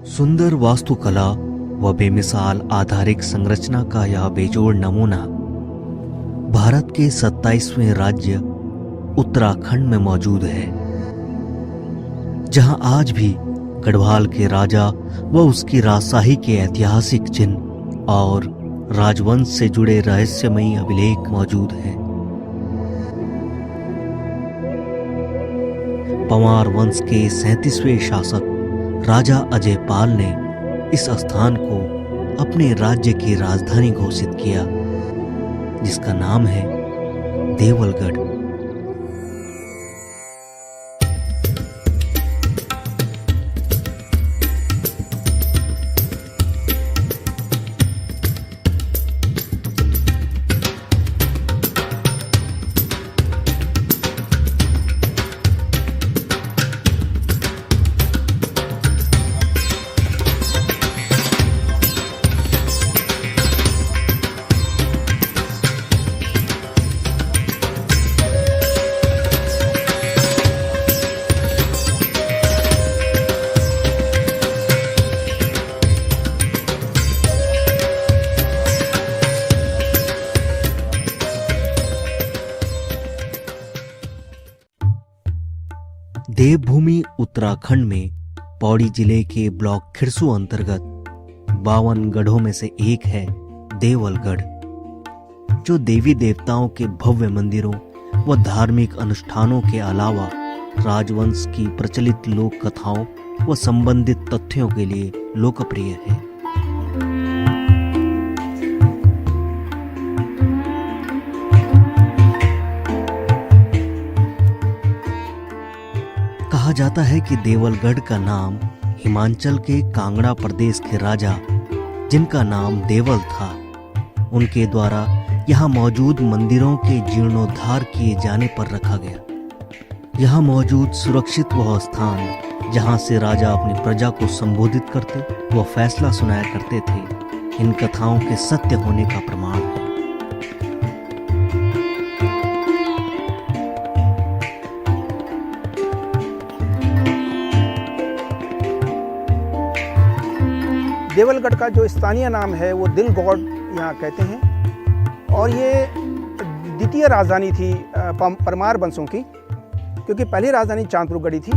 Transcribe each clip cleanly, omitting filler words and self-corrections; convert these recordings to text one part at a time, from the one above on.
सुंदर वास्तुकला व बेमिसाल आधारिक संरचना का यह बेजोड़ नमूना भारत के 27वें राज्य उत्तराखंड में मौजूद है, जहां आज भी गढ़वाल के राजा व उसकी राजशाही के ऐतिहासिक चिन्ह और राजवंश से जुड़े रहस्यमयी अभिलेख मौजूद हैं। पंवार वंश के 37वें शासक राजा अजयपाल ने इस स्थान को अपने राज्य की राजधानी घोषित किया, जिसका नाम है देवलगढ़। देवभूमि उत्तराखंड में पौड़ी जिले के ब्लॉक खिरसू अंतर्गत 52 गढ़ों में से एक है देवलगढ़, जो देवी देवताओं के भव्य मंदिरों व धार्मिक अनुष्ठानों के अलावा राजवंश की प्रचलित लोक कथाओं व संबंधित तथ्यों के लिए लोकप्रिय है। कहा जाता है कि देवलगढ़ का नाम हिमाचल के कांगड़ा प्रदेश के राजा, जिनका नाम देवल था, उनके द्वारा यहाँ मौजूद मंदिरों के जीर्णोद्धार किए जाने पर रखा गया। यहाँ मौजूद सुरक्षित वह स्थान जहाँ से राजा अपनी प्रजा को संबोधित करते व फैसला सुनाया करते थे, इन कथाओं के सत्य होने का प्रमाण है। देवलगढ़ का जो स्थानीय नाम है वो दिलगौड़ यहाँ कहते हैं, और ये द्वितीय राजधानी थी परमार वंशों की, क्योंकि पहली राजधानी चांदपुर गढ़ी थी।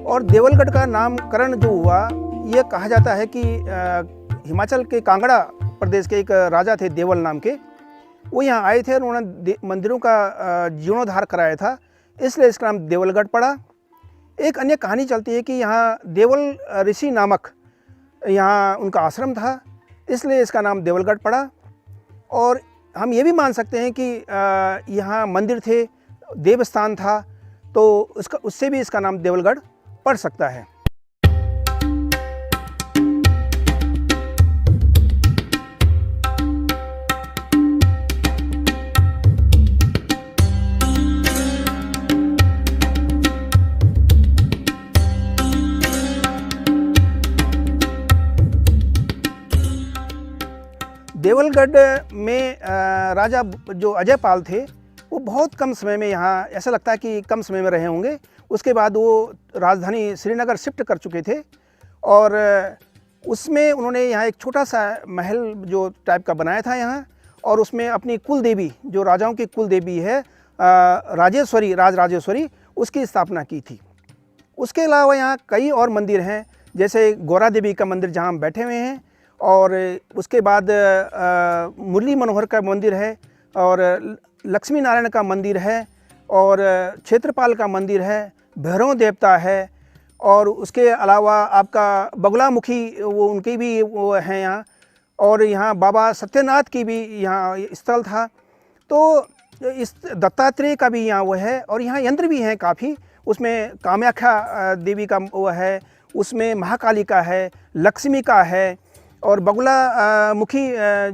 और देवलगढ़ का नामकरण जो हुआ, ये कहा जाता है कि हिमाचल के कांगड़ा प्रदेश के एक राजा थे देवल नाम के, वो यहाँ आए थे और उन्होंने मंदिरों का जीर्णोद्धार कराया था, इसलिए इसका नाम देवलगढ़ पड़ा। एक अन्य कहानी चलती है कि यहाँ देवल ऋषि नामक यहाँ उनका आश्रम था, इसलिए इसका नाम देवलगढ़ पड़ा। और हम ये भी मान सकते हैं कि यहाँ मंदिर थे, देवस्थान था, तो उससे भी इसका नाम देवलगढ़ पड़ सकता है। देवलगढ़ में राजा जो अजयपाल थे, वो बहुत कम समय में यहाँ, ऐसा लगता है कि कम समय में रहे होंगे। उसके बाद वो राजधानी श्रीनगर शिफ्ट कर चुके थे, और उसमें उन्होंने यहाँ एक छोटा सा महल जो टाइप का बनाया था यहाँ, और उसमें अपनी कुल देवी, जो राजाओं की कुल देवी है राजेश्वरी, राजराजेश्वरी, उसकी स्थापना की थी। उसके अलावा यहाँ कई और मंदिर हैं, जैसे गौरा देवी का मंदिर जहाँ हम बैठे हुए हैं, और उसके बाद मुरली मनोहर का मंदिर है, और लक्ष्मी नारायण का मंदिर है, और क्षेत्रपाल का मंदिर है, भैरव देवता है, और उसके अलावा आपका बगुलामुखी वो उनकी भी वो हैं यहाँ, और यहाँ बाबा सत्यनाथ की भी यहाँ स्थल था। तो इस दत्तात्रेय का भी यहाँ वो है, और यहाँ यंत्र भी हैं काफ़ी, उसमें कामाख्या देवी का वो है, उसमें महाकाली का है, लक्ष्मी का है, और बगुला मुखी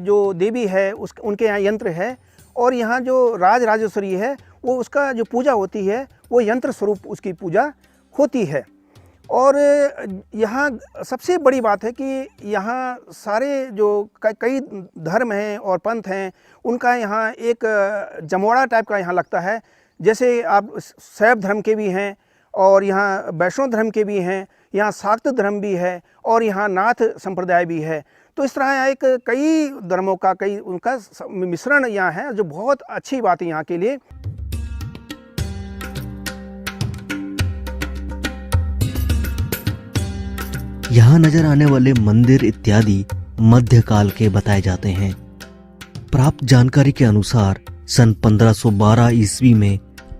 जो देवी है उनके यहाँ यंत्र है। और यहाँ जो राजराजेश्वरी है, वो उसका जो पूजा होती है वो यंत्र स्वरूप उसकी पूजा होती है। और यहाँ सबसे बड़ी बात है कि यहाँ सारे जो कई धर्म हैं और पंथ हैं, उनका यहाँ एक जमोड़ा टाइप का यहाँ लगता है। जैसे आप शैव धर्म के भी हैं और यहाँ वैष्णव धर्म के भी हैं, यहाँ शाक्त धर्म भी है और यहाँ नाथ संप्रदाय भी है। तो इस तरह एक कई धर्मों का कई उनका मिश्रण यहाँ है, जो बहुत अच्छी बात है यहाँ के लिए। यहाँ नजर आने वाले मंदिर इत्यादि मध्यकाल के बताए जाते हैं। प्राप्त जानकारी के अनुसार सन 1512 ईस्वी में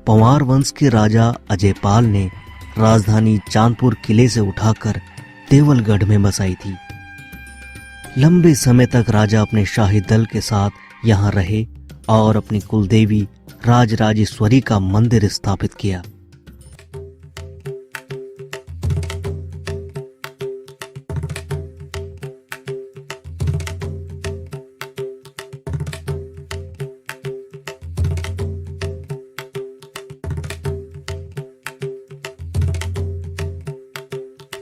पंवार वंश के राजा अजयपाल ने राजधानी चांदपुर किले से उठाकर देवलगढ़ में बसाई थी। लंबे समय तक राजा अपने शाही दल के साथ यहाँ रहे और अपनी कुलदेवी राजराजेश्वरी का मंदिर स्थापित किया।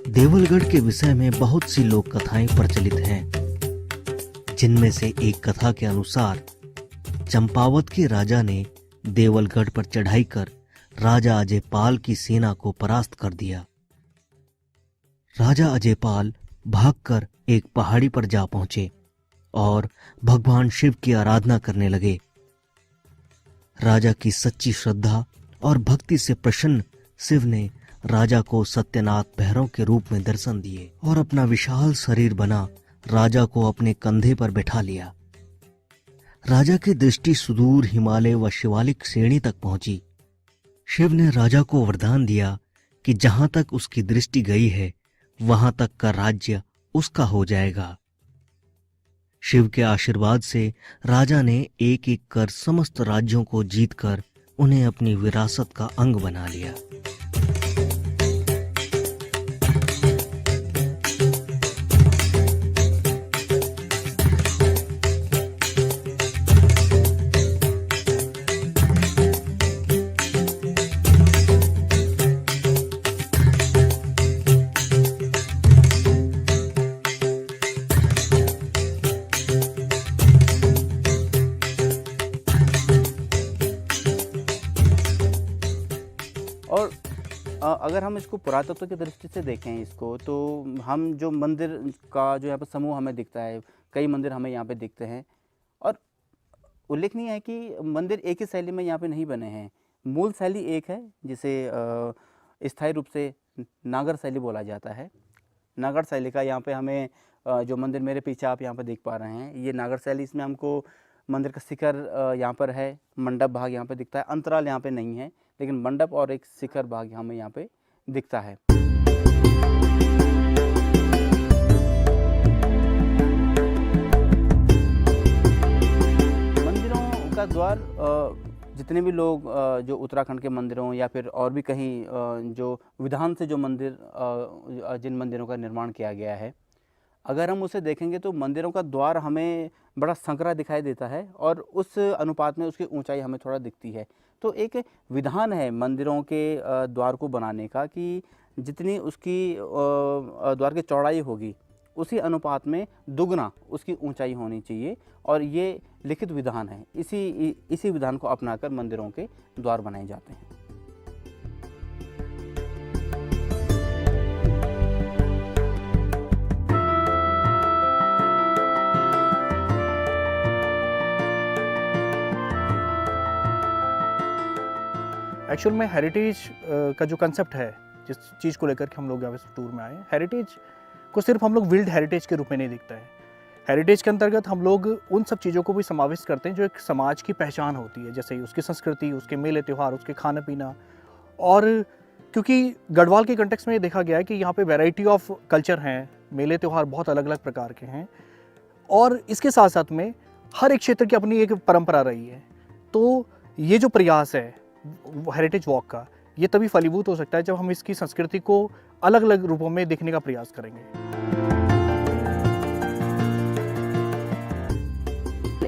देवलगढ़ के विषय में बहुत सी लोक कथाएं प्रचलित हैं, जिनमें से एक कथा के अनुसार चंपावत के राजा ने देवलगढ़ पर चढ़ाई कर राजा अजयपाल की सेना को परास्त कर दिया। राजा अजयपाल भागकर एक पहाड़ी पर जा पहुंचे और भगवान शिव की आराधना करने लगे। राजा की सच्ची श्रद्धा और भक्ति से प्रसन्न शिव ने राजा को सत्यनाथ भैरव के रूप में दर्शन दिए और अपना विशाल शरीर बना राजा को अपने कंधे पर बैठा लिया। राजा की दृष्टि सुदूर हिमालय व शिवालिक श्रेणी तक पहुंची। शिव ने राजा को वरदान दिया कि जहां तक उसकी दृष्टि गई है वहां तक का राज्य उसका हो जाएगा। शिव के आशीर्वाद से राजा ने एक एक कर समस्त राज्यों को जीतकर उन्हें अपनी विरासत का अंग बना लिया। और अगर हम इसको पुरातत्व की दृष्टि से देखें इसको, तो हम जो मंदिर का जो यहाँ पर समूह हमें दिखता है, कई मंदिर हमें यहाँ पे दिखते हैं और उल्लेखनीय है कि मंदिर एक ही शैली में यहाँ पे नहीं बने हैं। मूल शैली एक है जिसे स्थायी रूप से नागर शैली बोला जाता है। नागर शैली का यहाँ पे हमें जो मंदिर मेरे पीछे आप यहाँ पर देख पा रहे हैं, ये नागर शैली। इसमें हमको मंदिर का शिखर यहाँ पर है, मंडप भाग यहाँ पे दिखता है, अंतराल यहाँ पे नहीं है, लेकिन मंडप और एक शिखर भाग हमें यहाँ पे दिखता है। मंदिरों का द्वार जितने भी लोग जो उत्तराखंड के मंदिरों या फिर और भी कहीं जो विधान से जो मंदिर जिन मंदिरों का निर्माण किया गया है, अगर हम उसे देखेंगे तो मंदिरों का द्वार हमें बड़ा संकरा दिखाई देता है और उस अनुपात में उसकी ऊंचाई हमें थोड़ा दिखती है। तो एक विधान है मंदिरों के द्वार को बनाने का कि जितनी उसकी द्वार की चौड़ाई होगी उसी अनुपात में दुगना उसकी ऊंचाई होनी चाहिए, और ये लिखित विधान है। इसी विधान को अपनाकर मंदिरों के द्वार बनाए जाते हैं। एक्चुअल में हेरिटेज का जो कंसेप्ट है, जिस चीज़ को लेकर के हम लोग यहाँ पे टूर में आए, हेरिटेज को सिर्फ हम लोग विल्ड हेरिटेज के रूप में नहीं दिखता है। हेरिटेज के अंतर्गत हम लोग उन सब चीज़ों को भी समाविष्ट करते हैं जो एक समाज की पहचान होती है, जैसे उसकी संस्कृति, उसके मेले त्यौहार, उसके खाना पीना। और क्योंकि गढ़वाल के कंटेक्स्ट में ये देखा गया है कि यहाँ पे वैरायटी ऑफ कल्चर हैं, मेले त्यौहार बहुत अलग अलग प्रकार के हैं, और इसके साथ साथ में हर एक क्षेत्र की अपनी एक परंपरा रही है। तो ये जो प्रयास है हेरिटेज वॉक का, ये तभी फलीभूत हो सकता है जब हम इसकी संस्कृति को अलग अलग रूपों में देखने का प्रयास करेंगे।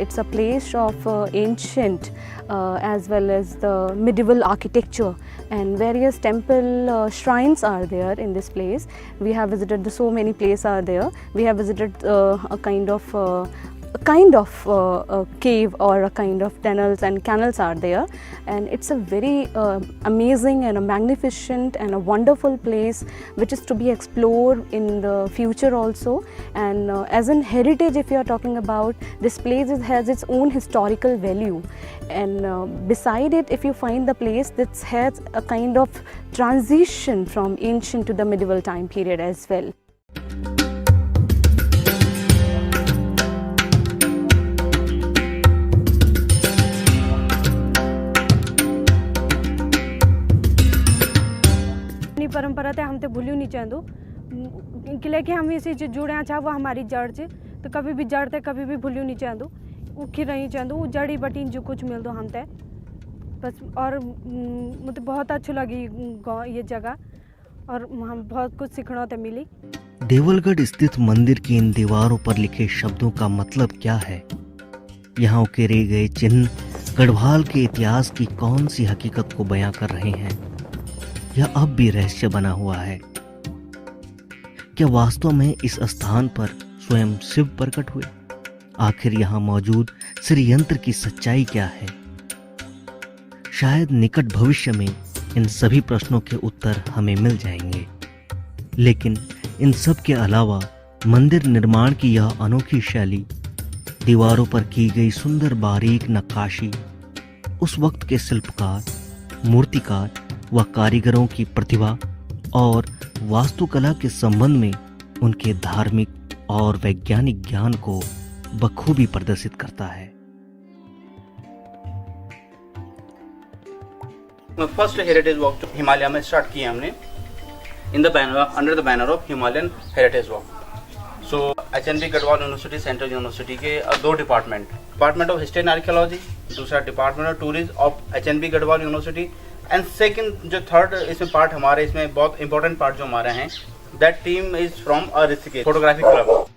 It's a place of ancient as well as the medieval architecture, and various temple shrines are there in this place. We have visited so many places are there. We have visited a kind of cave or a kind of tunnels and canals are there, and it's a very amazing and a magnificent and a wonderful place which is to be explored in the future also. And as in heritage, if you are talking about, this place has its own historical value, and beside it, if you find the place that has a kind of transition from ancient to the medieval time period as well. परंपरा ते हम ते भूलियो नहीं चाहूँ कि लेके हम इसी से जुड़े हैं, वो हमारी जड़ से, तो कभी भी जड़ ते कभी भी भूलियो नहीं चाहूँ, उखी नहीं चाहूँ, जड़ी बटी जो कुछ मिल दो हम ते बस। और मुझे बहुत अच्छी लगी ये जगह, और हम बहुत कुछ सीखने ते मिली। देवलगढ़ स्थित मंदिर की इन दीवारों पर लिखे शब्दों का मतलब क्या है? यहाँ उकेरे गए चिन्ह गढ़वाल के इतिहास की कौन सी हकीकत को बयां कर रहे हैं? यह अब भी रहस्य बना हुआ है। क्या वास्तव में इस स्थान पर स्वयं शिव प्रकट हुए? आखिर यहाँ मौजूद श्री यंत्र की सच्चाई क्या है? शायद निकट भविष्य में इन सभी प्रश्नों के उत्तर हमें मिल जाएंगे। लेकिन इन सब के अलावा मंदिर निर्माण की यह अनोखी शैली, दीवारों पर की गई सुंदर बारीक नक्काशी, उस वक्त के शिल्पकार, मूर्तिकार व कारीगरों की प्रतिभा और वास्तुकला के संबंध में उनके धार्मिक और वैज्ञानिक ज्ञान को बखूबी प्रदर्शित करता है। फर्स्ट हेरिटेज वॉक हिमालय में स्टार्ट किए हमने in the banner under the banner of Himalayan heritage walk. So HNB Garhwal university central university के दो department of history and archaeology, दूसरा department of tourism of HNB Garhwal university, and second जो third इसमें part हमारे इसमें बहुत इंपॉर्टेंट पार्ट जो हमारे हैं, that team is from Rishikesh photography club.